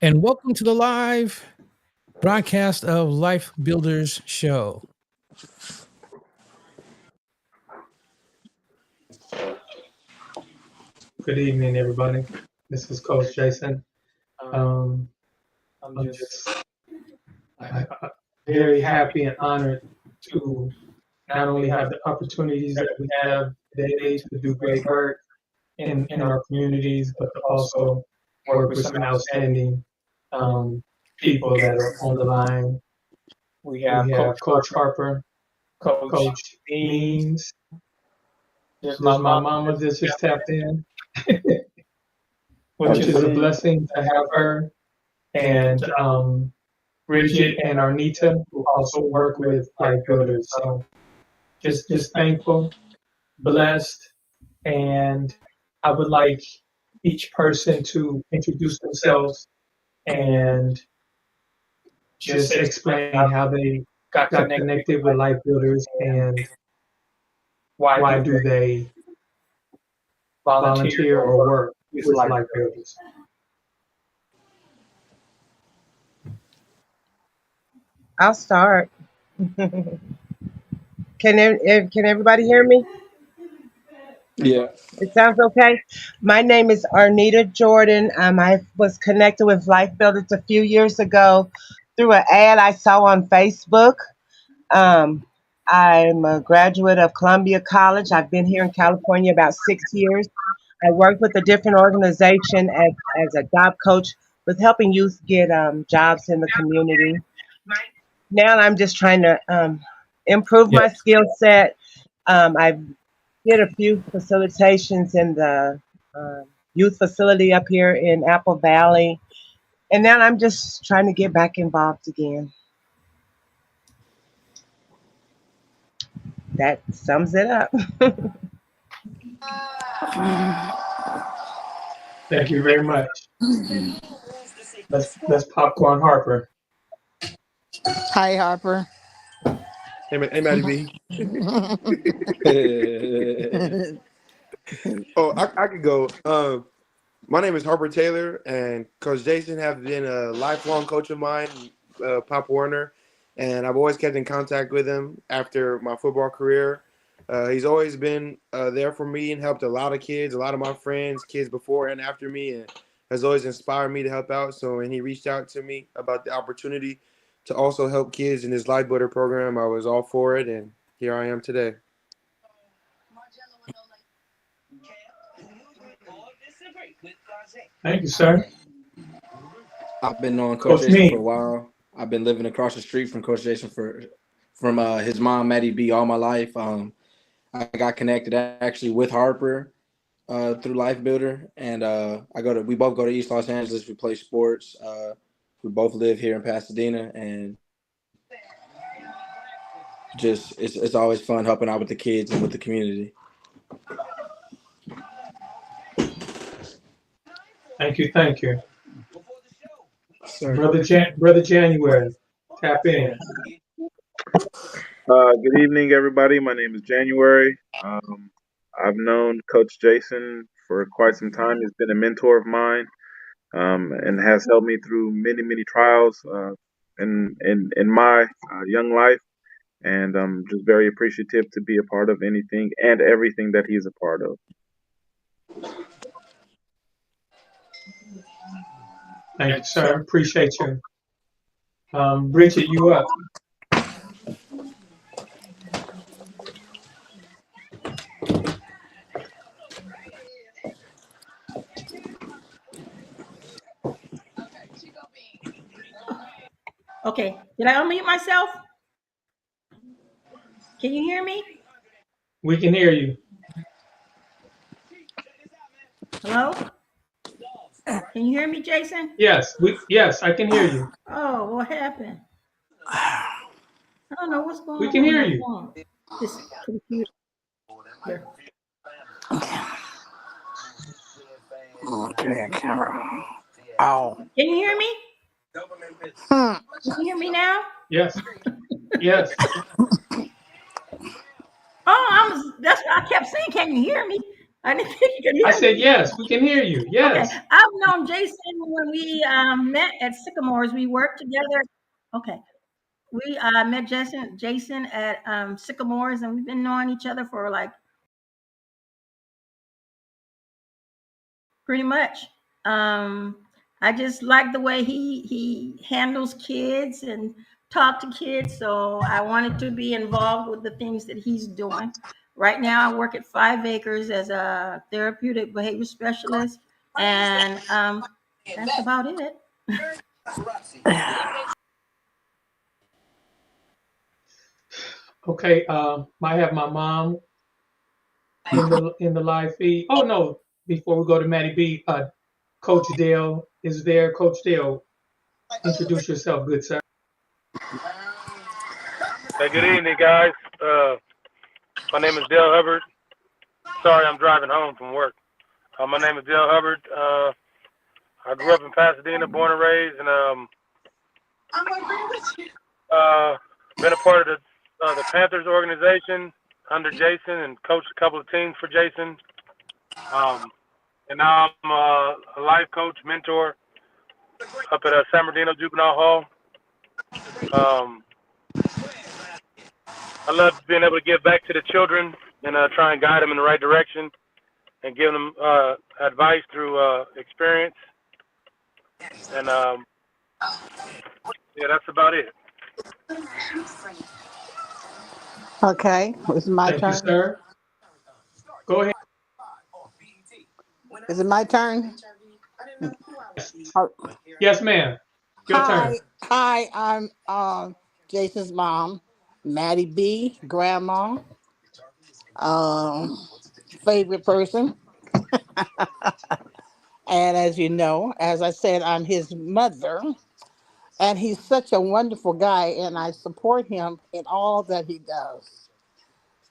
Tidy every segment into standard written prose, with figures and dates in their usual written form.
and welcome to the live broadcast of Life Builders Show. Good evening, everybody. This is Coach Jason. I'm just very happy and honored to not only have the opportunities that we have daily to do great work in our communities, but to also work with some outstanding people that are on the line. We have Coach Harper, Coach Means. There's my mama that just tapped in, which is a blessing to have her. And Bridget and Arnita, who also work with Life Builders. So just thankful, blessed, and I would like each person to introduce themselves and just explain how they got connected with Life Builders and why do they volunteer or work with Life Builders. I'll start. Can everybody hear me? Yeah. It sounds okay. My name is Arnita Jordan. I was connected with Life Builders a few years ago through an ad I saw on Facebook. Um, I'm a graduate of Columbia College. I've been here in California about 6 years. I work with a different organization as a job coach with helping youth get jobs in the community. Now I'm just trying to improve my skill set. I did a few facilitations in the youth facility up here in Apple Valley, and now I'm just trying to get back involved again. That sums it up. Thank you very much. Let's popcorn Harper. Hi, Harper. Hey, Maddie B. Oh, I could go. My name is Harper Taylor, and Coach Jason has been a lifelong coach of mine, Pop Warner, and I've always kept in contact with him after my football career. He's always been there for me and helped a lot of kids, a lot of my friends, kids before and after me, and has always inspired me to help out. So when he reached out to me about the opportunity to also help kids in this Life Builder program, I was all for it, and here I am today. Thank you, sir. I've been knowing Coach Jason for a while. I've been living across the street from Coach Jason from his mom, Maddie B, all my life. I got connected actually with Harper through Life Builder, and we both go to East Los Angeles. We play sports. We both live here in Pasadena, and just it's always fun helping out with the kids and with the community. Thank you. Brother January, tap in. Good evening, everybody. My name is January. I've known Coach Jason for quite some time. He's been a mentor of mine and has helped me through many trials in my young life. And I'm just very appreciative to be a part of anything and everything that he's a part of. Thank you, sir. Appreciate you. Bridget, you up. Okay, did I unmute myself? Can you hear me? We can hear you. Hello? Can you hear me, Jason? Yes, I can hear you. Oh, what happened? I don't know what's going on. We can hear you. Phone. This computer. Okay, camera. Oh. Can you hear me? Can you hear me now? Yes. Oh, that's what I kept saying. Can you hear me? I didn't think you could hear I said me. yes. We can hear you. Okay, Yes. I've known Jason when we met at Sycamores. We worked together. Okay, we met Jason at Sycamores, and we've been knowing each other for like pretty much. I just like the way he handles kids and talk to kids. So I wanted to be involved with the things that he's doing. Right now, I work at 5 Acres as a therapeutic behavior specialist, and that's about it. Okay. I have my mom in the live feed. Oh no! Before we go to Maddie B, Coach Dale is there. Coach Dale, introduce yourself, good sir. Hey, good evening, guys. My name is Dale Hubbard. Sorry, I'm driving home from work. My name is Dale Hubbard. I grew up in Pasadena, born and raised, and been a part of the Panthers organization under Jason and coached a couple of teams for Jason. And now I'm a life coach, mentor up at San Bernardino Juvenile Hall. I love being able to give back to the children and try and guide them in the right direction and give them advice through experience. And yeah, that's about it. Okay, it's my Thank turn. you, sir. Go ahead. Is it my turn? Yes, ma'am. Your turn. Hi, I'm Jason's mom, Maddie B, grandma, favorite person. And as you know, as I said, I'm his mother. And he's such a wonderful guy, and I support him in all that he does.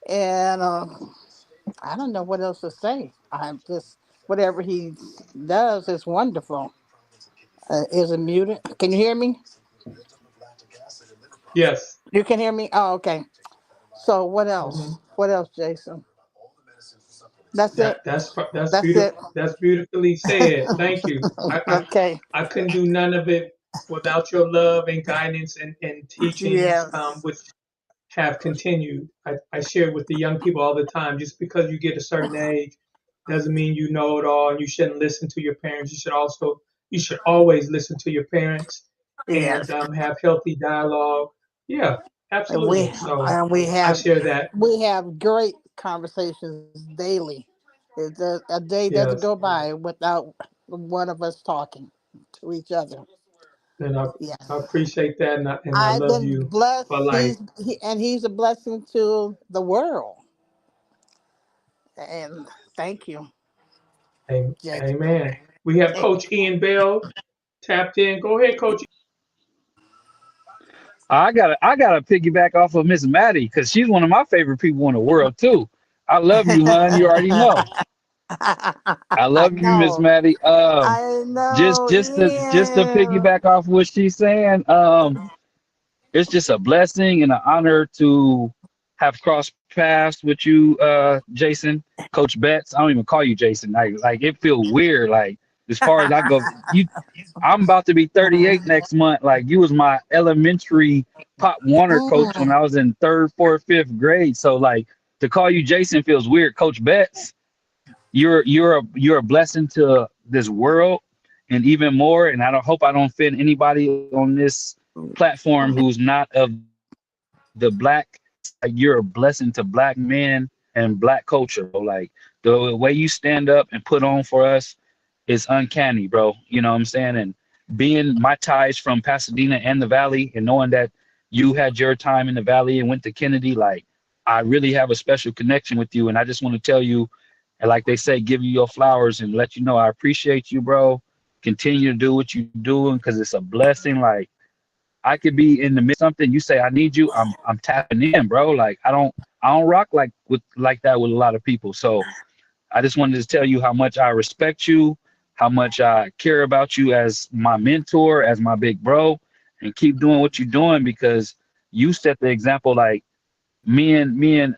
And I don't know what else to say. I'm just, whatever he does is wonderful. Is it muted? Can you hear me? Yes. You can hear me? Oh, okay. So what else? Mhm. What else, Jason? That's it. That's That's beautiful. it. That's beautifully said. Thank you. Okay. I couldn't do none of it without your love and guidance and teachings, Yes. which have continued. I share with the young people all the time. Just because you get a certain age doesn't mean you know it all, and you shouldn't listen to your parents. You should always listen to your parents and Yes. have healthy dialogue. Yeah, And absolutely. So we I have share that. great conversations daily. A day doesn't Yes, go by without one of us talking to each other. and Yes. I appreciate that, and I I've love been you blessed. for life. He's a blessing to the world. And thank you, Jason. Amen. We have Coach Ian Bell tapped in. Go ahead, Coach. I gotta piggyback off of Miss Maddie because she's one of my favorite people in the world too. I love you, hon. You already know. I I love you, Miss know. Maddie. I Just know, to Ian. piggyback off what she's saying. It's just a blessing and an honor to have crossed paths with you, Jason, Coach Betts. I don't even call you Jason. Like it feels weird. Like as far as I go, I'm about to be 38 next month. Like you was my elementary Pop Warner coach when I was in 3rd, 4th, 5th grade. So like to call you Jason feels weird. Coach Betts, you're a blessing to this world and even more. And hope I don't offend anybody on this platform who's not of the black. You're a blessing to black men and black culture. Like the way you stand up and put on for us is uncanny, bro. You know what I'm saying? And being my ties from Pasadena and the Valley, and knowing that you had your time in the Valley and went to Kennedy, like I really have a special connection with you. And I just want to tell you, and like they say, give you your flowers and let you know I appreciate you, bro. Continue to do what you're doing because it's a blessing. Like I could be in the midst of something, you say I need you, I'm tapping in, bro. Like I don't rock like that with a lot of people. So I just wanted to tell you how much I respect you, how much I care about you as my mentor, as my big bro, and keep doing what you're doing because you set the example. Like me and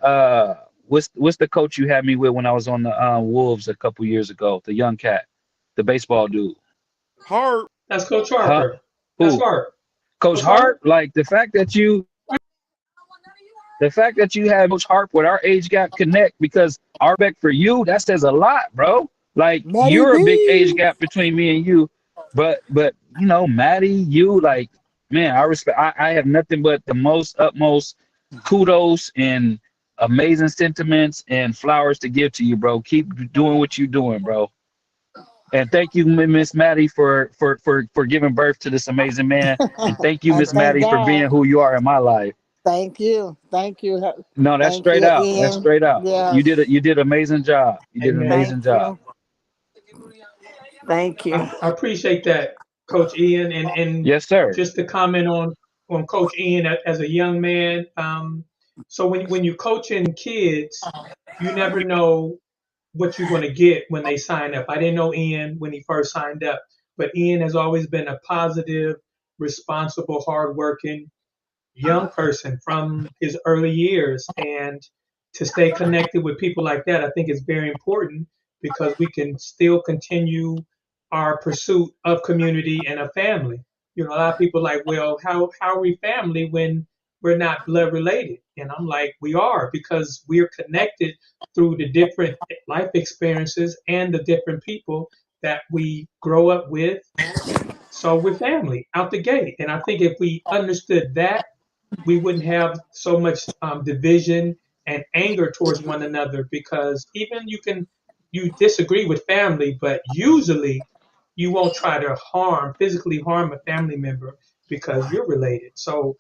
what's the coach you had me with when I was on the Wolves a couple years ago? The young cat, the baseball dude. Hart. That's Coach Huh? Harper. That's Who? Hart. Coach Coach Hart. Hart. Like the fact that you have Coach Hart with our age gap connect, because our respect for you, that says a lot, bro. Like Maddie you're a big B. age gap between me and you, but you know, Maddie, you, like, man, I respect. I have nothing but the most utmost kudos and amazing sentiments and flowers to give to you, bro. Keep doing what you're doing, bro. And thank you, Miss Maddie, for giving birth to this amazing man. And thank you, And Miss thank Maddie, for being God. who you are in my life. Thank you. Thank you. No, that's Thank straight you, out. That's Ian. straight out. You Yes. did an amazing job. You did an Amen. amazing Thank job. you. Thank you. I appreciate that, Coach Ian, and Yes, sir. just to comment on Coach Ian as a young man. So when you're coaching kids, you never know what you're going to get when they sign up. I didn't know Ian when he first signed up, but Ian has always been a positive, responsible, hardworking young person from his early years. And to stay connected with people like that, I think is very important because we can still continue our pursuit of community and a family. You know, a lot of people are like, well, how are we family when we're not blood related? And I'm like, we are, because we're connected through the different life experiences and the different people that we grow up with. So we're family out the gate. And I think if we understood that, we wouldn't have so much division and anger towards one another, because even you disagree with family, but usually you won't try to physically harm a family member because you're related. So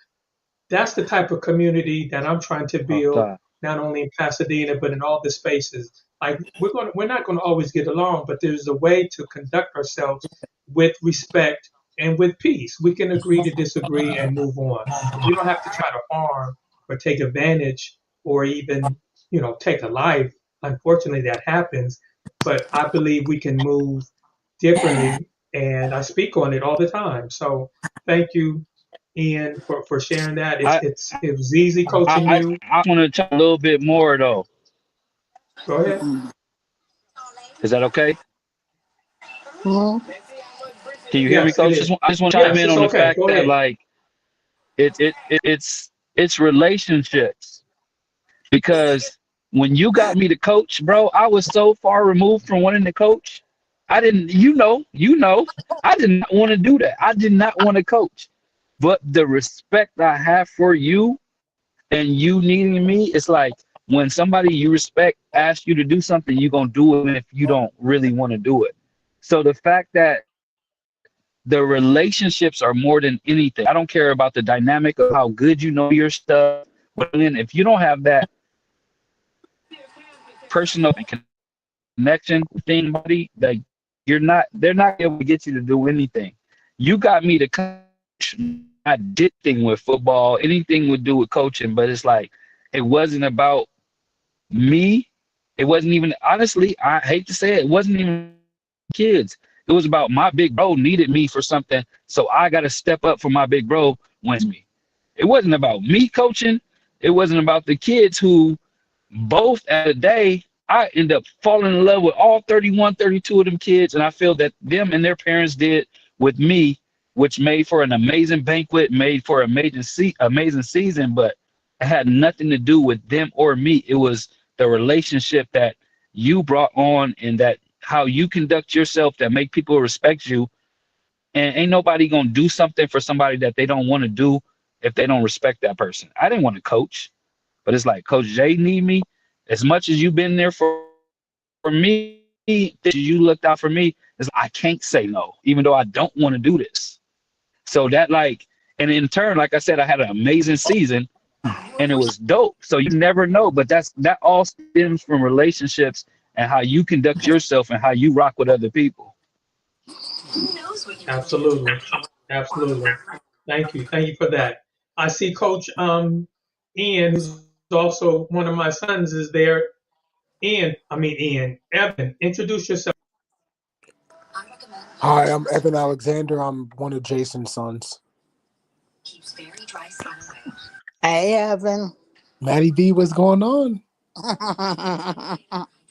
that's the type of community that I'm trying to Off build, top. not only in Pasadena but in all the spaces. Like we're not going to always get along, but there's a way to conduct ourselves with respect and with peace. We can agree to disagree and move on. We don't have to try to harm or take advantage or even, take a life. Unfortunately, that happens, but I believe we can move differently, and I speak on it all the time. So thank you, Ian, for sharing that. I It was easy coaching you. I want to talk a little bit more though. Go ahead. Is that okay? Mhm. Can you hear me, Yes, it Coach? is. I just want to chime Yes, in it's on the okay. fact Go that, ahead. like, it's relationships, because when you got me to coach, bro, I was so far removed from wanting to coach. I didn't, I did not want to do that. I did not want to coach. But the respect I have for you and you needing me, it's like when somebody you respect asks you to do something, you're going to do it even if you don't really want to do it. So the fact that the relationships are more than anything. I don't care about the dynamic of how good you know your stuff. But then if you don't have that personal connection thing, buddy, like they're not able to get you to do anything. You got me to coach. I did thing with football, anything would do with coaching, but it's like it wasn't about me. It wasn't even, honestly, I hate to say it wasn't even kids. It was about my big bro needed me for something, so I got to step up for my big bro wins me. It wasn't about me coaching. It wasn't about the kids who both at the day, I end up falling in love with all 31, 32 of them kids, and I feel that them and their parents did with me, which made for an amazing banquet, made for an amazing season, but it had nothing to do with them or me. It was the relationship that you brought on, and that how you conduct yourself that make people respect you. And ain't nobody gonna do something for somebody that they don't want to do if they don't respect that person. I didn't want to coach, but it's like Coach Jay need me as much as you've been there for me. That you looked out for me. Is I can't say no, even though I don't want to do this. So that, like, and in turn, like I said, I had an amazing season, and it was dope. So you never know, but that all stems from relationships and how you conduct yourself and how you rock with other people. Absolutely. Absolutely. Thank you for that. I see Coach Ian, who's also one of my sons, is there. Evan, introduce yourself. Hi, I'm Evan Alexander. I'm one of Jason's sons. Hey, Evan. Maddie B, what's going on?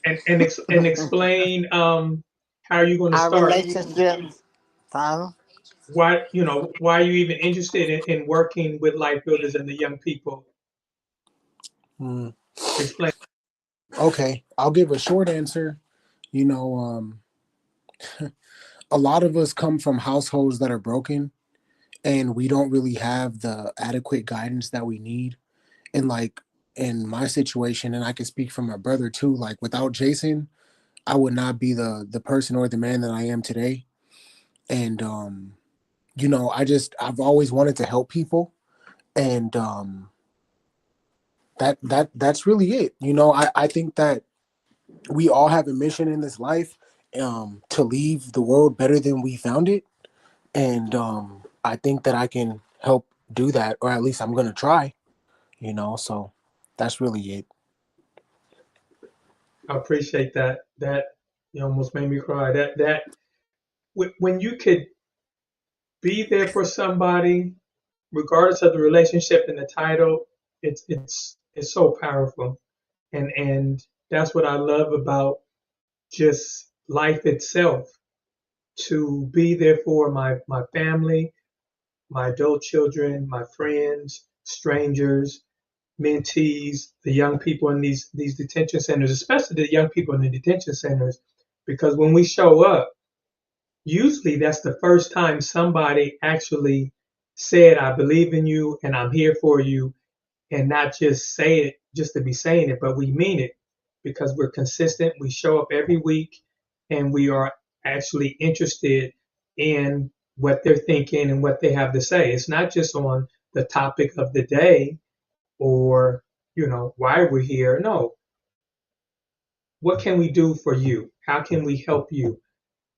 and explain how you're going to Our start. relationship, Tyler. Why are you even interested in working with life builders and the young people? Mm, Explain. okay, I'll give a short answer. You know, a lot of us come from households that are broken, and we don't really have the adequate guidance that we need. And like in my situation, and I can speak for my brother too, like without Jason, I would not be the person or the man that I am today. And you know, I've always wanted to help people, and that's really it. You know, I think that we all have a mission in this life, to leave the world better than we found it. And I think that I can help do that, or at least I'm gonna try, you know. So that's really it. I appreciate that. That you almost made me cry. When you could be there for somebody, regardless of the relationship and the title, it's so powerful. And that's what I love about just life itself. To be there for my family, my adult children, my friends, strangers, mentees, the young people in these detention centers, especially the young people in the detention centers, because when we show up, usually that's the first time somebody actually said, I believe in you and I'm here for you, and not just say it just to be saying it, but we mean it because we're consistent. We show up every week and we are actually interested in what they're thinking and what they have to say. It's not just on the topic of the day or, why we're here. No, what can we do for you? How can we help you?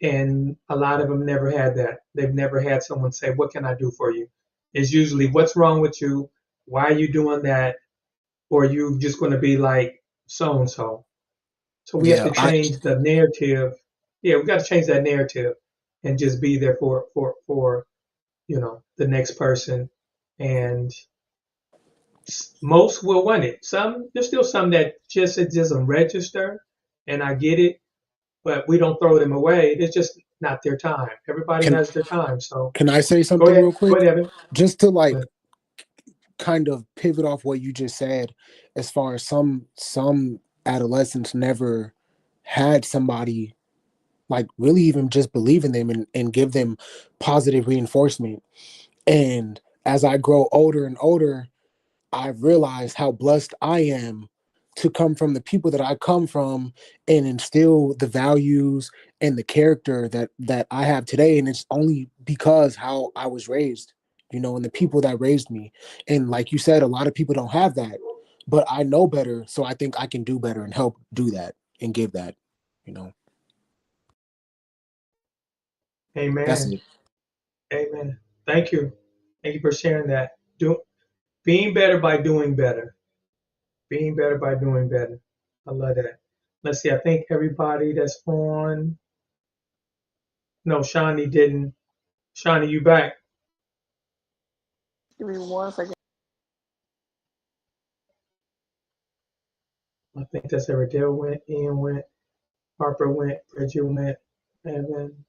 And a lot of them never had that. They've never had someone say, what can I do for you? It's usually, what's wrong with you? Why are you doing that? Or are you just going to be like so and so? So we have Yeah, to change the narrative. Yeah, we got to change that narrative and just be there for the next person. And most will want it. There's still some that it doesn't register, and I get it, but we don't throw them away. It's just not their time. Everybody can has their time. So can I say go something ahead, real go quick, ahead, Evan. just to Go like ahead. kind of pivot off what you just said, as far as some adolescents never had somebody like really even just believe in them and give them positive reinforcement. And as I grow older and older, I've realized how blessed I am to come from the people that I come from and instill the values and the character that I have today. And it's only because how I was raised, you know, and the people that raised me. And like you said, a lot of people don't have that, but I know better. So I think I can do better and help do that and give that, you know. That's Amen. it. Amen. Thank you. Thank you for sharing that. Being better by doing better. Being better by doing better. I love that. Let's see. I think everybody that's on. No, Shawnee didn't. Shawnee, you back? Give me 1 second. I think that's every Dale went, Ian went, Harper went, Bridget went, Evan.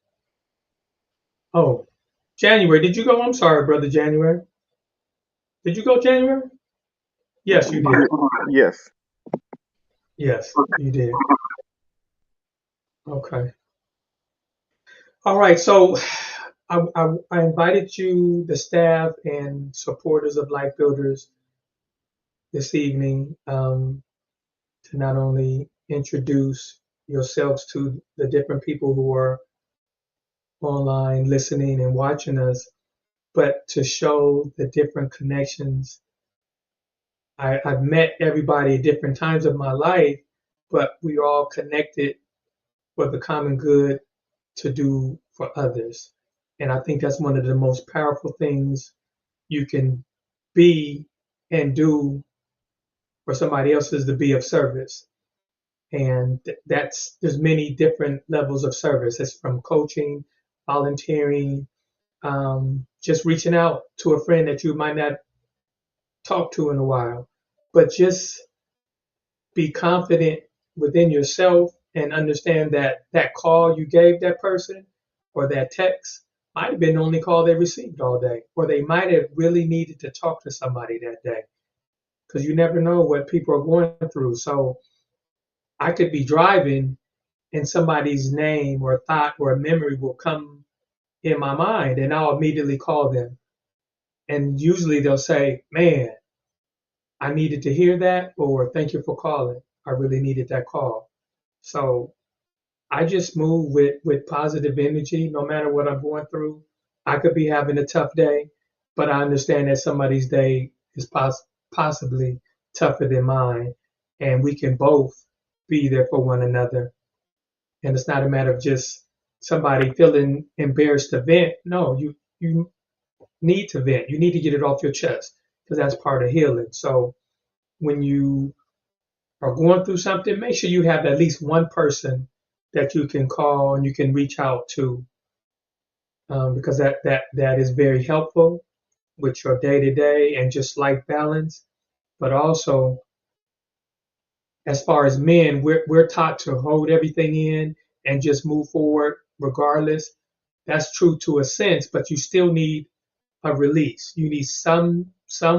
Oh, January. Did you go? I'm sorry, brother January. Did you go, January? Yes, you did. Yes. Yes, you did. Okay. All right. So I invited you, the staff and supporters of Life Builders, this evening, to not only introduce yourselves to the different people who are online listening and watching us, but to show the different connections. I've met everybody at different times of my life, but we are all connected for the common good to do for others. And I think that's one of the most powerful things you can be and do for somebody else, is to be of service. And there's many different levels of service. It's from coaching, volunteering, just reaching out to a friend that you might not talk to in a while, but just be confident within yourself and understand that that call you gave that person or that text might have been the only call they received all day, or they might have really needed to talk to somebody that day, because you never know what people are going through. So I could be driving and somebody's name or thought or memory will come in my mind and I'll immediately call them. And usually they'll say, man, I needed to hear that, or thank you for calling. I really needed that call. So I just move with positive energy no matter what I'm going through. I could be having a tough day, but I understand that somebody's day is possibly tougher than mine, and we can both be there for one another. And it's not a matter of just somebody feeling embarrassed to vent. No, you need to vent. You need to get it off your chest because that's part of healing. So when you are going through something, make sure you have at least one person that you can call and you can reach out to, because that is very helpful with your day to day and just life balance. But also, as far as men, we're taught to hold everything in and just move forward regardless. That's true to a sense, but you still need a release. You need some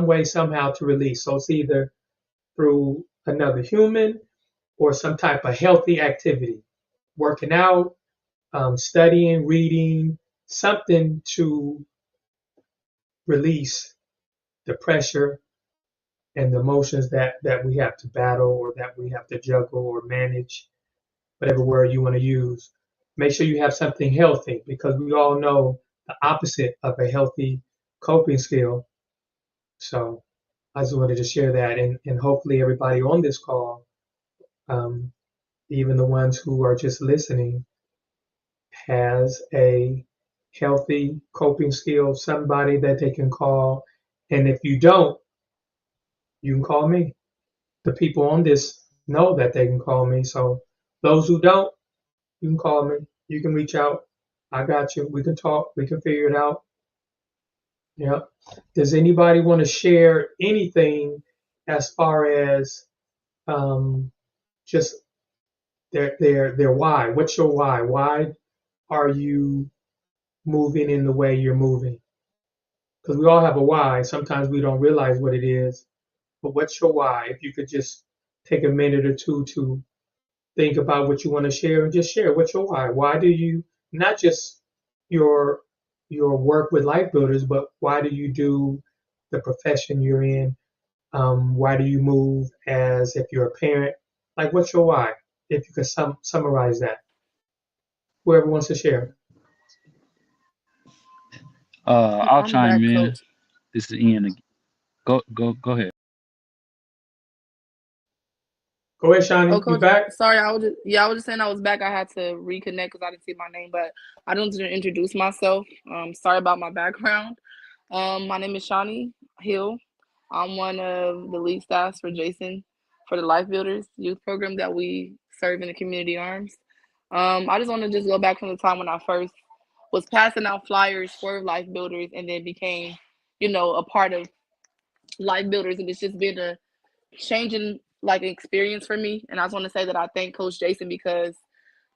way somehow to release. So it's either through another human or some type of healthy activity, working out, studying, reading, something to release the pressure and the emotions that we have to battle or that we have to juggle or manage, whatever word you want to use. Make sure you have something healthy, because we all know the opposite of a healthy coping skill. So I just wanted to share that, and hopefully everybody on this call, even the ones who are just listening, has a healthy coping skill, somebody that they can call. And if you don't, you can call me. The people on this know that they can call me. So those who don't, you can call me. You can reach out. I got you. We can talk. We can figure it out. Yeah. Does anybody want to share anything as far as just their why? What's your why? Why are you moving in the way you're moving? Because we all have a why. Sometimes we don't realize what it is. But what's your why? If you could just take a minute or two to think about what you want to share and just share. What's your why? Why do you, not just your work with Life Builders, but why do you do the profession you're in? Why do you move as if you're a parent? Like, what's your why? If you could summarize that. Whoever wants to share. I'll I'm back, chime in. coach. This is Ian again. Go ahead. Go ahead, Shawnee. Oh, You coach, back? sorry, I was just saying I was back. I had to reconnect because I didn't see my name, but I don't want to introduce myself. Sorry about my background. My name is Shawnee Hill. I'm one of the lead staffs for Jason for the Life Builders youth program that we serve in the community arms. I just want to just go back from the time when I first was passing out flyers for Life Builders and then became, a part of Life Builders, and it's just been a changing experience for me. And I just want to say that I thank Coach Jason because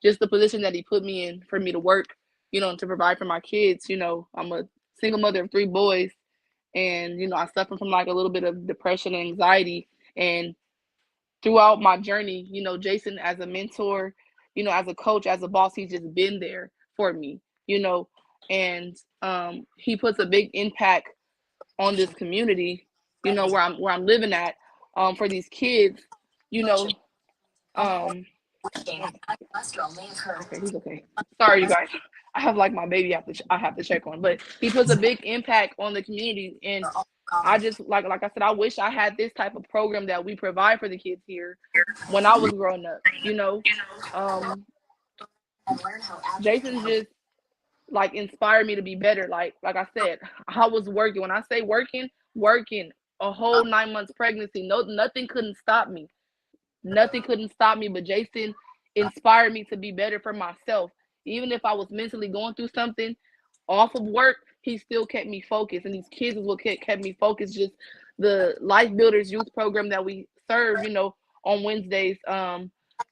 just the position that he put me in for me to work, to provide for my kids. I'm a single mother of 3 boys, and I suffer from a little bit of depression and anxiety. And throughout my journey, Jason as a mentor, as a coach, as a boss, he's just been there for me, and he puts a big impact on this community, where I'm living at, for these kids, okay, he's okay. Sorry, you guys. I have my baby I have to check on, but he puts a big impact on the community, and I just like I said, I wish I had this type of program that we provide for the kids here when I was growing up. Jason just inspired me to be better. Like I said, I was working. When I say working a whole 9 months pregnancy. Nothing couldn't stop me. Nothing couldn't stop me, but Jason inspired me to be better for myself. Even if I was mentally going through something off of work, he still kept me focused. And these kids is what kept me focused. Just the Life Builders youth program that we serve, on Wednesdays.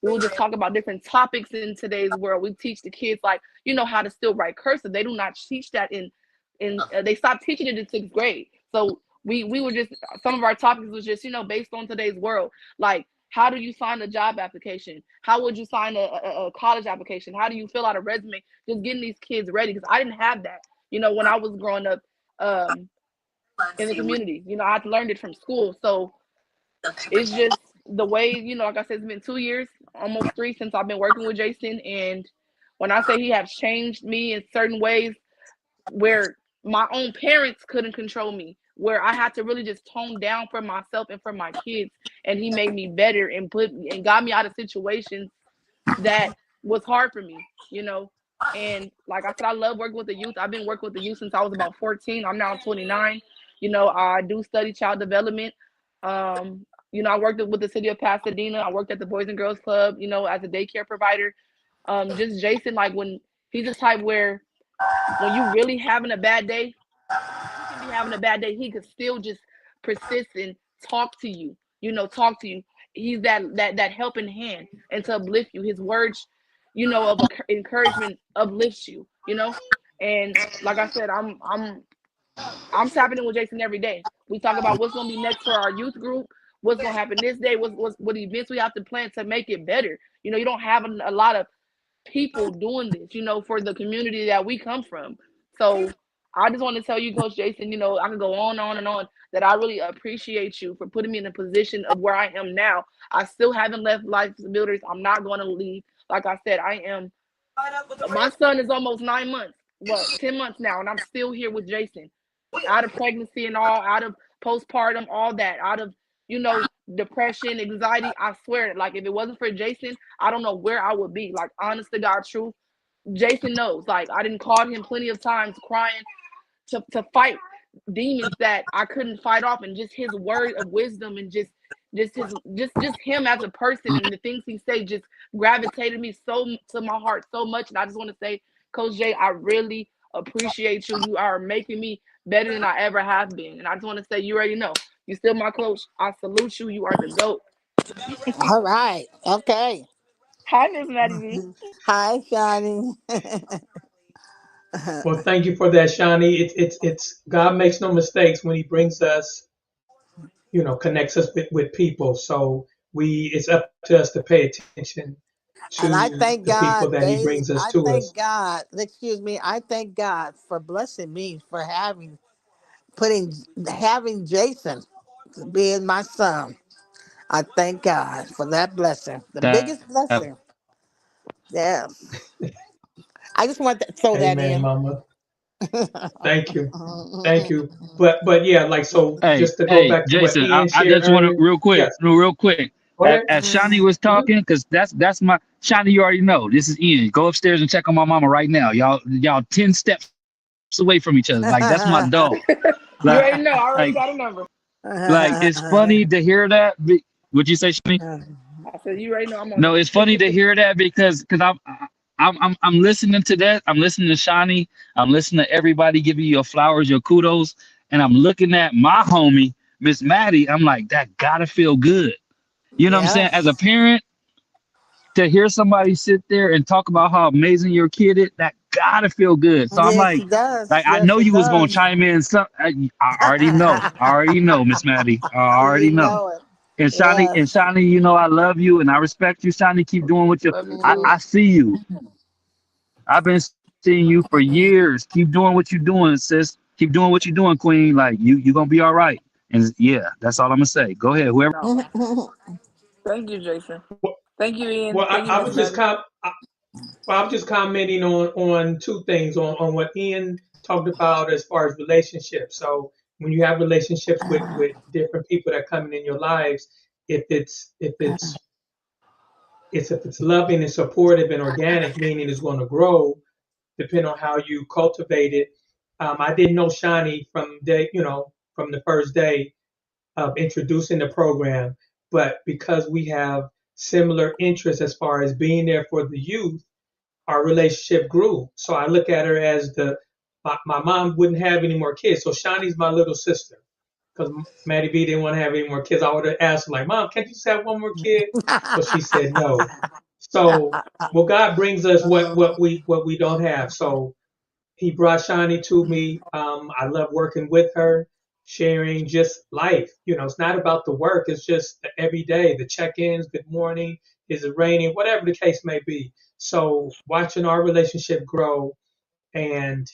We'll just talk about different topics in today's world. We teach the kids, like, how to still write cursive. They do not teach that they stopped teaching it in 6th grade. So we were just, some of our topics was just, based on today's world. Like, how do you sign a job application? How would you sign a college application? How do you fill out a resume? Just getting these kids ready, because I didn't have that, when I was growing up in the community. I had learned it from school. So it's just the way, like I said, it's been 2 years, almost 3, since I've been working with Jason. And when I say he has changed me in certain ways where my own parents couldn't control me, where I had to really just tone down for myself and for my kids, and he made me better and got me out of situations that was hard for me, And like I said, I love working with the youth. I've been working with the youth since I was about 14. I'm now 29. I do study child development. I worked with the city of Pasadena. I worked at the Boys and Girls Club, as a daycare provider. Just Jason, like, when he's the type where when you really having a bad day, he can be having a bad day. He could still just persist and talk to you, He's that helping hand and to uplift you. His words, of encouragement uplifts you, And like I said, I'm tapping in with Jason every day. We talk about what's gonna be next for our youth group, what's gonna happen this day, what events we have to plan to make it better. You don't have a lot of people doing this, for the community that we come from. So I just want to tell you, Coach Jason, I can go on and on, that I really appreciate you for putting me in a position of where I am now. I still haven't left Life Builders. I'm not going to leave. Like I said, my son is almost 9 months, 10 months now, and I'm still here with Jason. Out of pregnancy and all, out of postpartum, all that, out of, depression, anxiety. I swear, like, if it wasn't for Jason, I don't know where I would be. Like, honest to God truth, Jason knows. Like, I didn't call him plenty of times crying to fight demons that I couldn't fight off, and just his word of wisdom and just him as a person and the things he say just gravitated me to my heart so much. And I just want to say, Coach Jay, I really appreciate you. You are making me better than I ever have been. And I just want to say, you already know. You're still my coach. I salute you. You are the GOAT. All right. Okay. Hi, Miss Maddie B. Hi, Shani. Well, thank you for that, Shani. It's God makes no mistakes when He brings us, connects us with people. So it's up to us to pay attention to And I thank the people God, that He babe. brings us I to thank us. God. Excuse me. I thank God for blessing me for having Jason being my son. I thank God for that blessing. The That biggest blessing. Yes. I just want to throw that Amen, in. Mama. Thank you. Thank you. But yeah, like, so just to go Hey, back to what Jason, Ian I shared just want to earlier. Yes. real quick. Go ahead. As Shani was talking, because that's my Shani. You already know this is Ian. Go upstairs and check on my mama right now. Y'all 10 steps away from each other. Like, that's my dog. You Like, already know. I already got a number. it's funny to hear that. Would you say, Shani? I said, you already know I'm on No, it. it's funny to hear that because I'm listening to that. I'm listening to Shani. I'm listening to everybody giving you your flowers, your kudos, and I'm looking at my homie, Miss Maddie. I'm like, that gotta feel good. You know what I'm saying? As a Yes. parent, to hear somebody sit there and talk about how amazing your kid is, that gotta feel good. So I'm Yes, like, it does. I Yes, know it you was gonna does. chime in. I already know. I already know, Miss Maddie. I already You know. know it. And Yes. Shani, I love you and I respect you, Shani. Keep doing what you. Love you too. I see you. I've been seeing you for years. Keep doing what you're doing, sis. Keep doing what you're doing, Queen. Like, you gonna be all right. And yeah, that's all I'm gonna say. Go ahead, whoever. No, man. Thank you, Jason. Thank you, Ian. Well, Thank you, I Miss was just Maddie. I'm just commenting on two things on what Ian talked about as far as relationships. So when you have relationships with different people that come in your lives, if it's loving and supportive and organic, meaning it's going to grow, depending on how you cultivate it. I didn't know Shani from from the first day of introducing the program, but because we have similar interests as far as being there for the youth, our relationship grew. So I look at her as my mom wouldn't have any more kids, so Shani's my little sister. because Maddie B didn't want to have any more kids. I would have asked her, like, Mom, can't you just have one more kid? But she said no. So, well, God brings us what we don't have. So He brought Shani to me. I love working with her, sharing just life. You know, it's not about the work. It's just the everyday, the check-ins, good morning, is it raining, whatever the case may be. So watching our relationship grow, and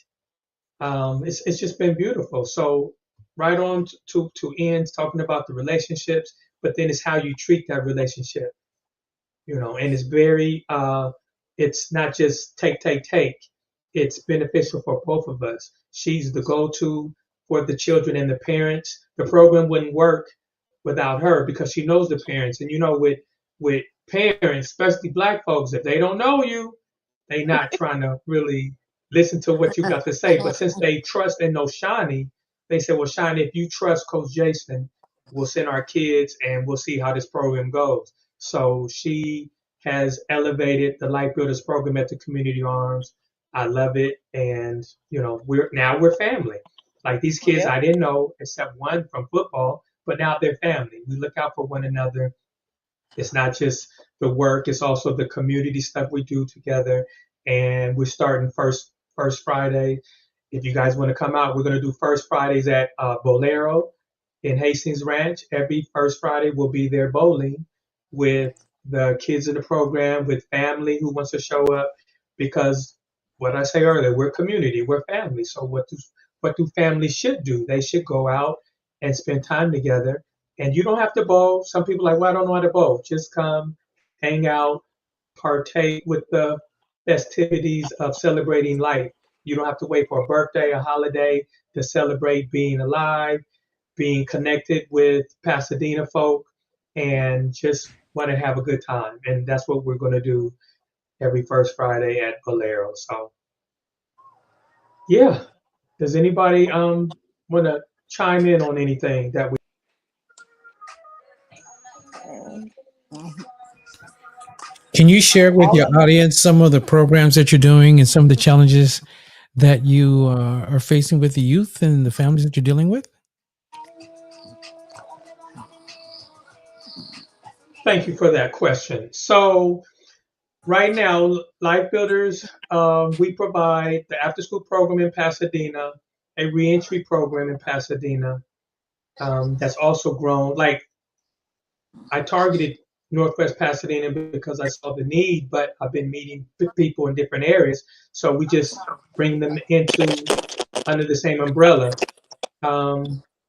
it's just been beautiful. So right on to ends talking about the relationships, but then it's how you treat that relationship. You know, and it's very it's not just take. It's beneficial for both of us. She's the go-to for the children and the parents. The program wouldn't work without her because she knows the parents. And you know, with parents, especially black folks, if they don't know you, they not trying to really listen to what you got to say. But since they trust and know Shani, they say, well, Shani, if you trust Coach Jason, we'll send our kids and we'll see how this program goes. So she has elevated the Life Builders program at the Community Arms. I love it. And, you know, we're family. Like these kids, I didn't know except one from football, but now they're family. We look out for one another. It's not just the work, it's also the community stuff we do together. And we're starting first Friday. If you guys want to come out, we're going to do first Fridays at Bolero in Hastings Ranch. Every first Friday we'll be there bowling with the kids in the program, with family who wants to show up, because what I say earlier, we're community, we're family. So what do families should do? They should go out and spend time together. And you don't have to bowl. Some people are like, well, I don't know how to bowl. Just come, hang out, partake with the festivities of celebrating life. You don't have to wait for a birthday, a holiday to celebrate being alive, being connected with Pasadena folk, and just want to have a good time. And that's what we're going to do every first Friday at Bolero. So, yeah. Does anybody want to chime in on anything that we? Can you share with your audience some of the programs that you're doing and some of the challenges that you are facing with the youth and the families that you're dealing with? Thank you for that question. So right now, Life Builders, we provide the after-school program in Pasadena, a reentry program in Pasadena that's also grown. Like I targeted Northwest Pasadena because I saw the need, but I've been meeting people in different areas. So we just bring them under the same umbrella.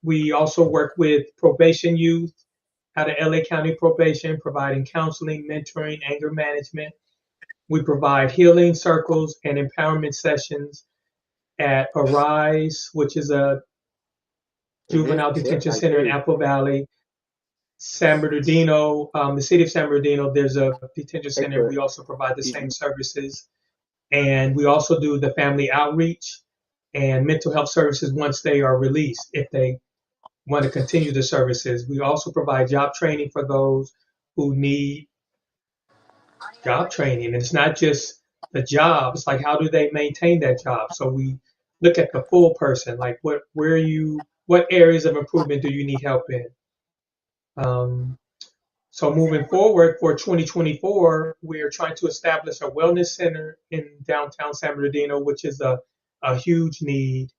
We also work with probation youth out of LA County Probation, providing counseling, mentoring, anger management. We provide healing circles and empowerment sessions at Arise, which is a juvenile detention center in Apple Valley. San Bernardino, the city of San Bernardino, there's a detention center. We also provide the same services. And we also do the family outreach and mental health services once they are released, if they want to continue the services. We also provide job training for those who need job training. And it's not just the job, it's like, how do they maintain that job? So we look at the full person, like what areas of improvement do you need help in? So moving forward for 2024, we're trying to establish a wellness center in downtown San Bernardino, which is a huge need.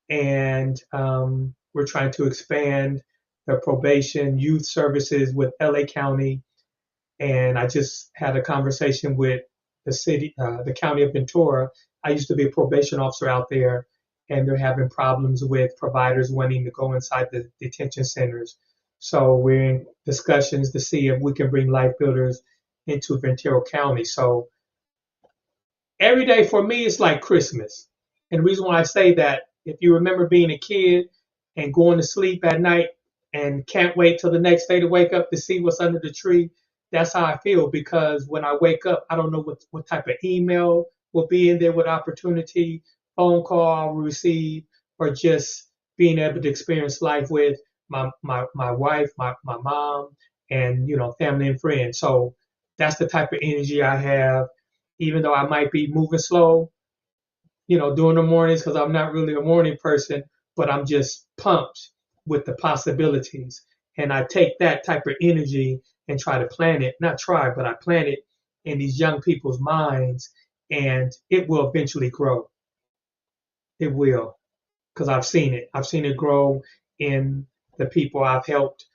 And we're trying to expand the probation youth services with LA County. And I just had a conversation with the county of Ventura. I used to be a probation officer out there, and they're having problems with providers wanting to go inside the detention centers. So we're in discussions to see if we can bring Life Builders into Ventura County. So every day for me, it's like Christmas. And the reason why I say that, if you remember being a kid and going to sleep at night and can't wait till the next day to wake up to see what's under the tree, that's how I feel, because when I wake up, I don't know what type of email will be in there, what opportunity, phone call I'll receive, or just being able to experience life with my wife, my mom, and family and friends. So that's the type of energy I have, even though I might be moving slow, during the mornings, because I'm not really a morning person, but I'm just pumped with the possibilities. And I take that type of energy and try to plant it, not try, but I plant it in these young people's minds, and it will eventually grow. It will, because I've seen it. I've seen it grow in the people I've helped,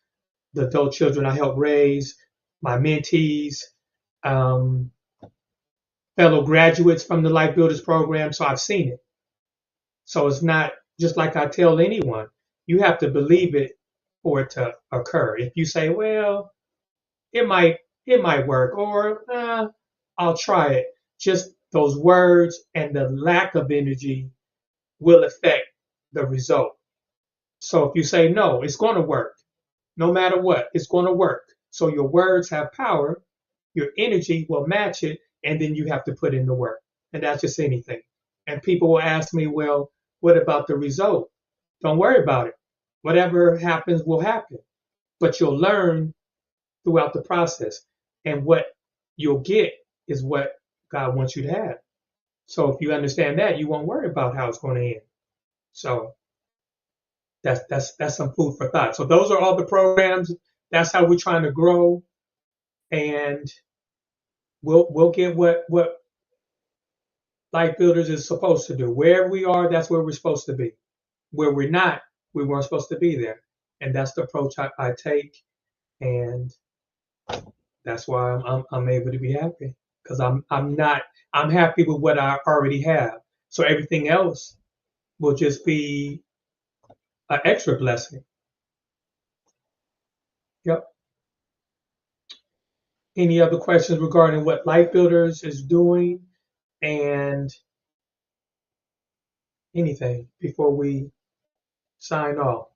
the adult children I helped raise, my mentees, um, fellow graduates from the Life Builders program. So I've seen it. So it's not just like I tell anyone, you have to believe it for it to occur. If you say, well, it might work, or I'll try it, just those words and the lack of energy will affect the result. So if you say, no, it's going to work, no matter what, it's going to work. So your words have power, your energy will match it, and then you have to put in the work. And that's just anything. And people will ask me, well, what about the result? Don't worry about it. Whatever happens will happen. But you'll learn throughout the process. And what you'll get is what God wants you to have. So if you understand that, you won't worry about how it's going to end. So that's some food for thought. So those are all the programs. That's how we're trying to grow, and we'll get what Life Builders is supposed to do. Where we are, that's where we're supposed to be. Where we're not, we weren't supposed to be there. And that's the approach I take, and that's why I'm able to be happy, because I'm happy with what I already have. So everything else will just be an extra blessing. Yep. Any other questions regarding what Life Builders is doing and anything before we sign off?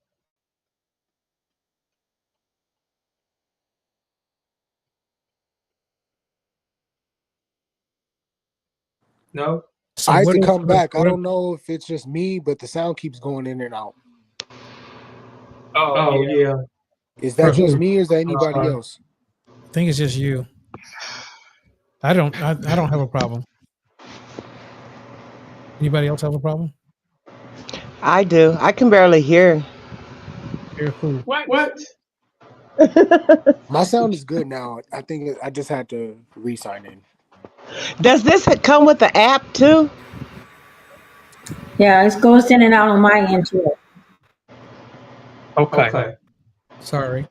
No? So I had what to are come some of the back. I don't know if it's just me, but the sound keeps going in and out. Oh, yeah. Is For that just who? me or is that I'm anybody sorry. else? I think it's just you. I don't have a problem. Anybody else have a problem? I do. I can barely hear. Hear who? What? My sound is good now. I think I just had to re-sign in. Does this come with the app too? Yeah, it goes in and out on my end too. Okay. Sorry.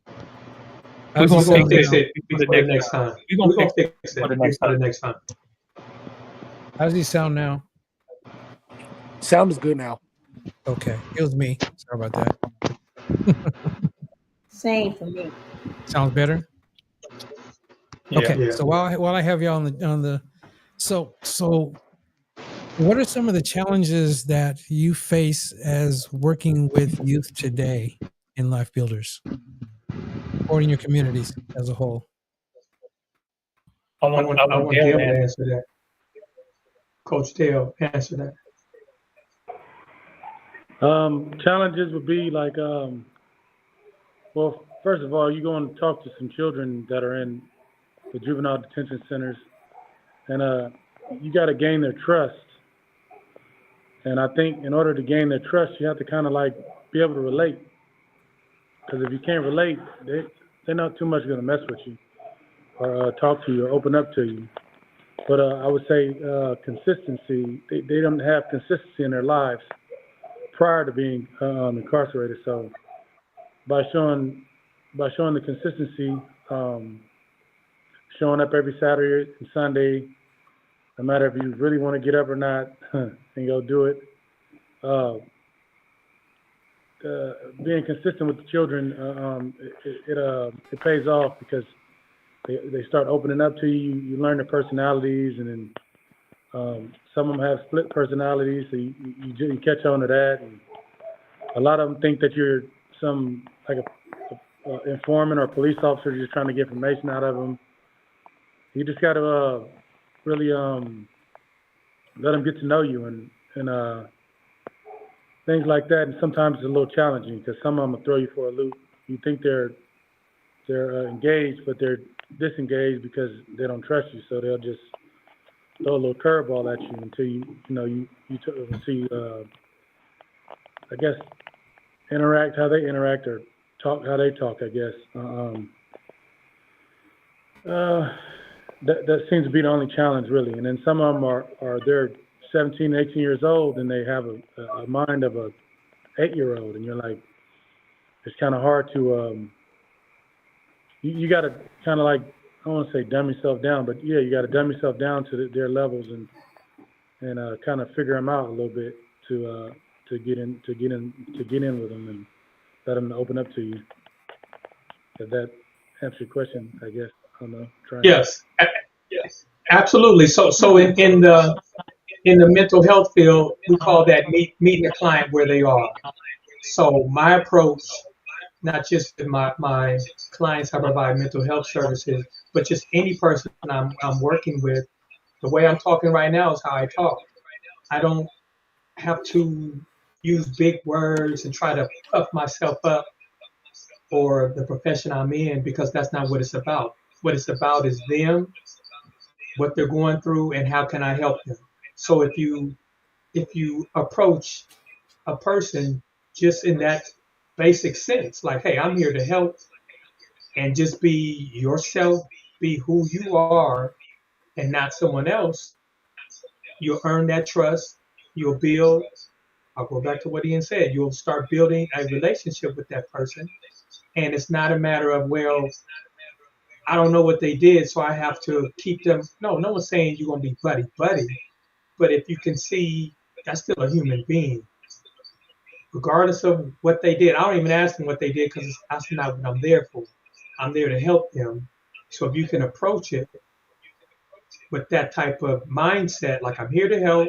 We're How's he going to sound fix now? it for the next time. We're going to fix it for the next time. How does he sound now? Sound is good now. Okay. It was me. Sorry about that. Same for me. Sounds better? Yeah. Okay. Yeah. So while I have you on the so what are some of the challenges that you face as working with youth today in Life Builders or in your communities as a whole? I want Dale to answer that. Coach Dale, answer that. Challenges would be like, well, first of all, you're going to talk to some children that are in the juvenile detention centers, and you got to gain their trust. And I think in order to gain their trust, you have to kind of like be able to relate. Because if you can't relate, they're not too much going to mess with you or talk to you or open up to you. But I would say consistency. They don't have consistency in their lives prior to being incarcerated. So by showing the consistency, showing up every Saturday and Sunday, no matter if you really want to get up or not, and go do it. Being consistent with the children, it pays off because they start opening up to you. You learn their personalities, and then some of them have split personalities, so you catch on to that. And a lot of them think that you're some like a informant or police officer, just trying to get information out of them. You just got to really let them get to know you and things like that. And sometimes it's a little challenging because some of them will throw you for a loop. You think they're engaged, but they're disengaged because they don't trust you. So they'll just throw a little curveball at you until you see. I guess interact how they interact or talk how they talk, I guess. That seems to be the only challenge, really. And then some of them are they're 17, 18 years old, and they have a mind of a 8-year-old, and you're like, it's kind of hard to you got to kind of like, I don't want to say dumb yourself down, but yeah, you got to dumb yourself down to their levels and kind of figure them out a little bit to get in with them and let them open up to you. If that answers your question, I guess. I don't know. Yes, absolutely. So in the mental health field, we call that meeting a client where they are. So my approach, not just with my clients I provide mental health services, but just any person I'm working with, the way I'm talking right now is how I talk. I don't have to use big words and try to puff myself up or the profession I'm in, because that's not what it's about. What it's about is them, what they're going through, and how can I help them. So if you approach a person just in that basic sense, like, hey, I'm here to help, and just be yourself, be who you are and not someone else, you'll earn that trust, you'll build, I'll go back to what Ian said, you'll start building a relationship with that person. And it's not a matter of, well, I don't know what they did, so I have to keep them. No one's saying you're going to be buddy-buddy. But if you can see that's still a human being, regardless of what they did. I don't even ask them what they did, because that's not what I'm there for. I'm there to help them. So if you can approach it with that type of mindset, like, I'm here to help,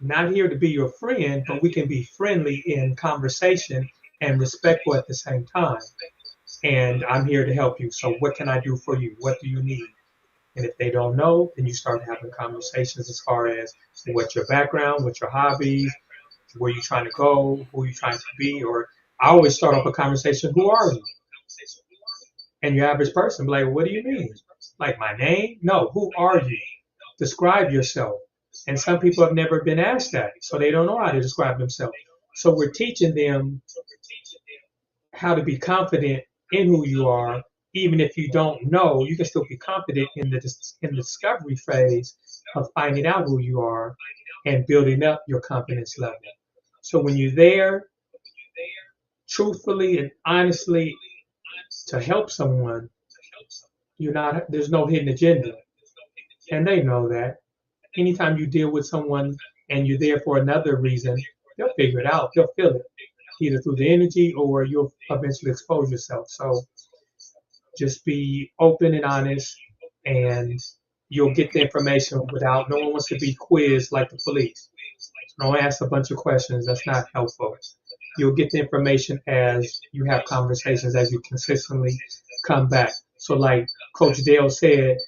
not here to be your friend, but we can be friendly in conversation and respectful at the same time. And I'm here to help you. So what can I do for you? What do you need? And if they don't know, then you start having conversations as far as what's your background, what's your hobbies, where you trying to go, who you trying to be. Or I always start off a conversation, who are you? And your average person be like, what do you mean? Like, my name? No, who are you? Describe yourself. And some people have never been asked that, so they don't know how to describe themselves. So we're teaching them how to be confident in who you are. Even if you don't know, you can still be confident in the discovery phase of finding out who you are and building up your confidence level. So when you're there, truthfully and honestly, to help someone, there's no hidden agenda. And they know that. Anytime you deal with someone and you're there for another reason, they'll figure it out. They'll feel it, either through the energy or you'll eventually expose yourself. So just be open and honest, and you'll get the information without, no one wants to be quizzed like the police. Don't ask a bunch of questions. That's not helpful. You'll get the information as you have conversations, as you consistently come back. So like Coach Dale said,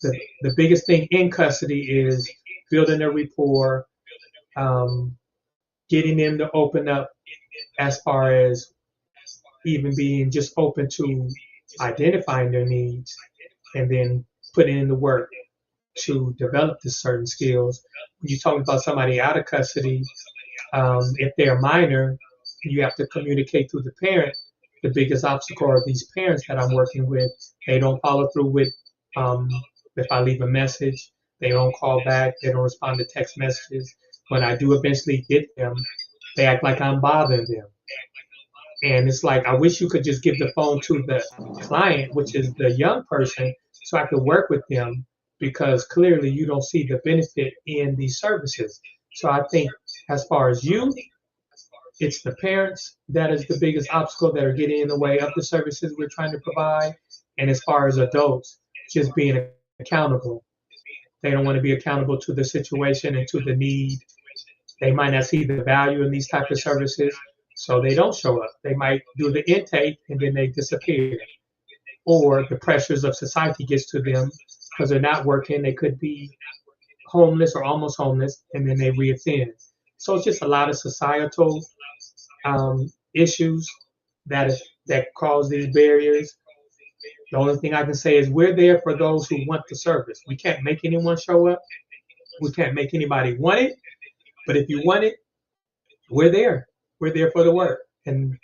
the biggest thing in custody is building a rapport, getting them to open up as far as even being just open to identifying their needs, and then putting in the work to develop the certain skills. When you're talking about somebody out of custody, if they're a minor, you have to communicate through the parent. The biggest obstacle are these parents that I'm working with. They don't follow through with, if I leave a message, they don't call back, they don't respond to text messages. When I do eventually get them, they act like I'm bothering them. And it's like, I wish you could just give the phone to the client, which is the young person, so I could work with them, because clearly you don't see the benefit in these services. So I think as far as youth, it's the parents that is the biggest obstacle that are getting in the way of the services we're trying to provide. And as far as adults, just being accountable. They don't want to be accountable to the situation and to the need. They might not see the value in these types of services, so they don't show up. They might do the intake and then they disappear. Or the pressures of society gets to them because they're not working. They could be homeless or almost homeless, and then they reoffend. So it's just a lot of societal issues that cause these barriers. The only thing I can say is we're there for those who want the service. We can't make anyone show up. We can't make anybody want it. But if you want it, we're there. we're there for the work. And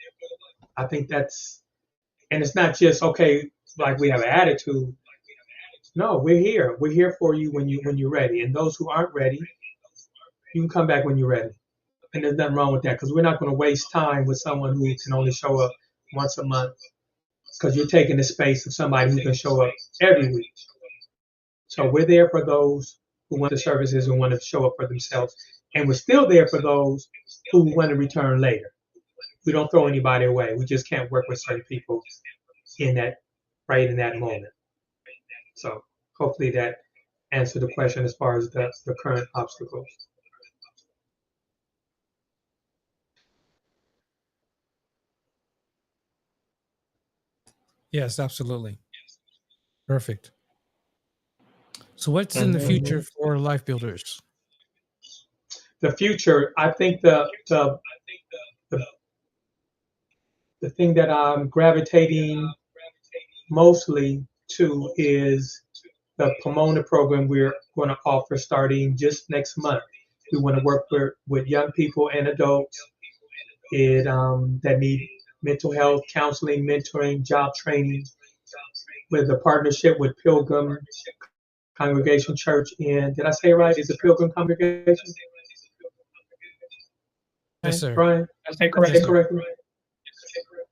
I think and it's not just, okay, like we have an attitude. No, we're here. We're here for you when you're ready. And those who aren't ready, you can come back when you're ready. And there's nothing wrong with that, because we're not going to waste time with someone who can only show up once a month, because you're taking the space of somebody who can show up every week. So we're there for those who want the services and want to show up for themselves. And we're still there for those who want to return later. We don't throw anybody away. We just can't work with certain people in that moment. So hopefully that answered the question as far as the current obstacles. Yes, absolutely. Perfect. So what's in the future for Life Builders? The future, I think the thing that I'm gravitating mostly to is the Pomona program we're going to offer starting just next month. We want to work with young people and adults that need mental health counseling, mentoring, job training, with a partnership with Pilgrim Congregation Church in, did I say it right? Is it Pilgrim Congregation? Yes, sir. Brian, I say correctly?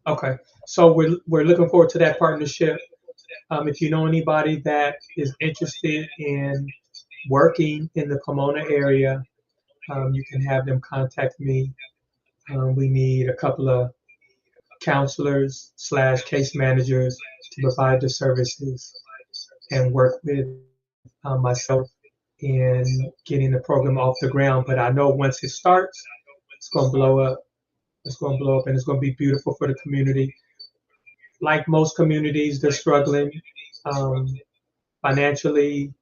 Okay, so we're looking forward to that partnership. If you know anybody that is interested in working in the Pomona area, you can have them contact me. We need a couple of counselors / case managers to provide the services and work with myself in getting the program off the ground. But I know once it starts, it's going to blow up. It's going to blow up, and it's going to be beautiful for the community. Like most communities, they're struggling financially,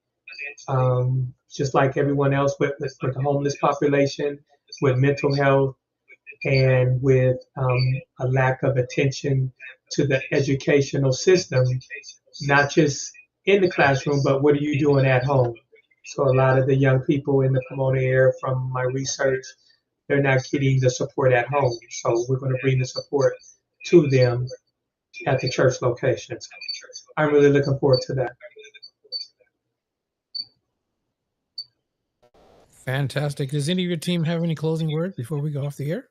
just like everyone else, with the homeless population, with mental health, and with a lack of attention to the educational system, not just in the classroom, but what are you doing at home? So a lot of the young people in the Pomona area, from my research, they're not getting the support at home. So we're going to bring the support to them at the church locations. I'm really looking forward to that. Fantastic. Does any of your team have any closing words before we go off the air?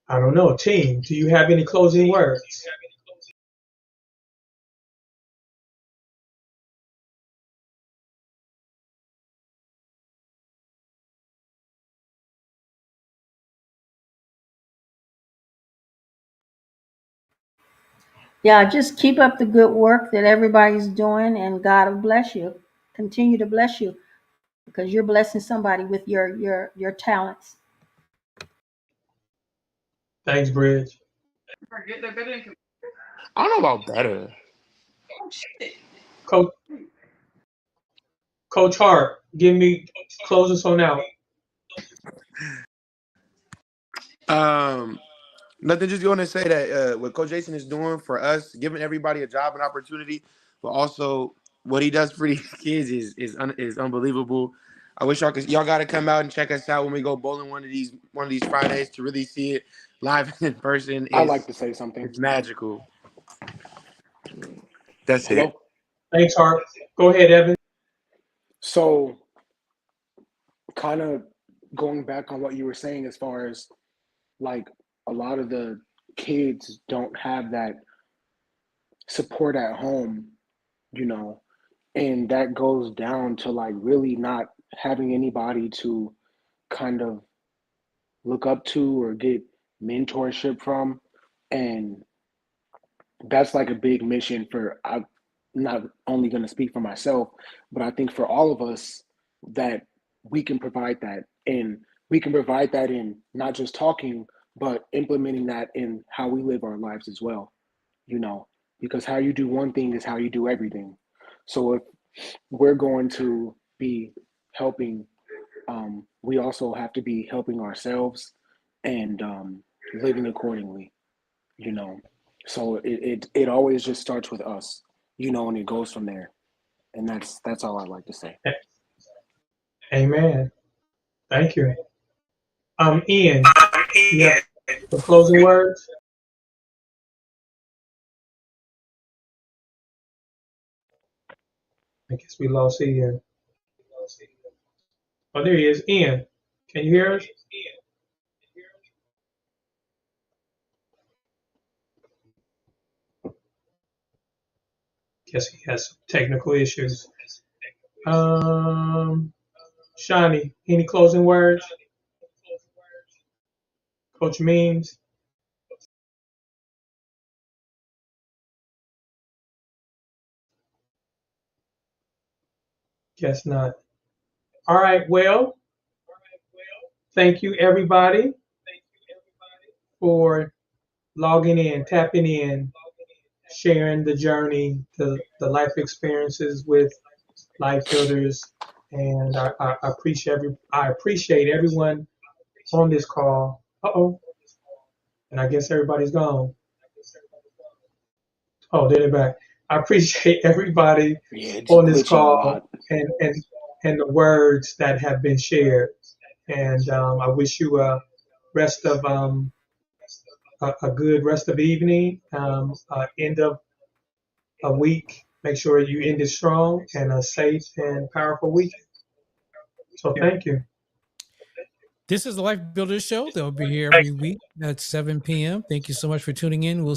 I don't know. Team, do you have any closing words? Yeah, just keep up the good work that everybody's doing, and God will bless you. Continue to bless you, because you're blessing somebody with your talents. Thanks, Bridge. I don't know about better. Coach Hart, close us on out. Nothing, just going to say that what Coach Jason is doing for us, giving everybody a job and opportunity, but also what he does for these kids is unbelievable. I wish y'all got to come out and check us out when we go bowling one of these Fridays to really see it live in person. I'd like to say something. It's magical. That's Hello? it. Thanks, Hart. Go ahead, Evan. So, kind of going back on what you were saying, as far as like a lot of the kids don't have that support at home, and that goes down to like really not having anybody to kind of look up to or get mentorship from. And that's like a big mission I'm not only going to speak for myself, but I think for all of us, that we can provide that. And we can provide that in not just talking, but implementing that in how we live our lives as well, because how you do one thing is how you do everything. So if we're going to be helping, we also have to be helping ourselves and living accordingly, So it always just starts with us, and it goes from there. And that's all I'd like to say. Amen. Thank you. Ian, you have the closing words? I guess we lost Ian. Oh, there he is. Ian, can you hear us? Guess he has some technical issues. Shawnee, any closing words? Coach Means? Guess not. All right, well, thank you everybody for logging in, tapping in, sharing the journey, the life experiences with Life Builders. And I appreciate everyone on this call. And I guess everybody's gone. Oh, they're back. I appreciate everybody on this call and the words that have been shared. And I wish you a rest of a good rest of evening, end of a week. Make sure you end it strong and a safe and powerful weekend. So thank you. This is the Life Builders Show. They'll be here every week at 7 p.m. Thank you so much for tuning in. We'll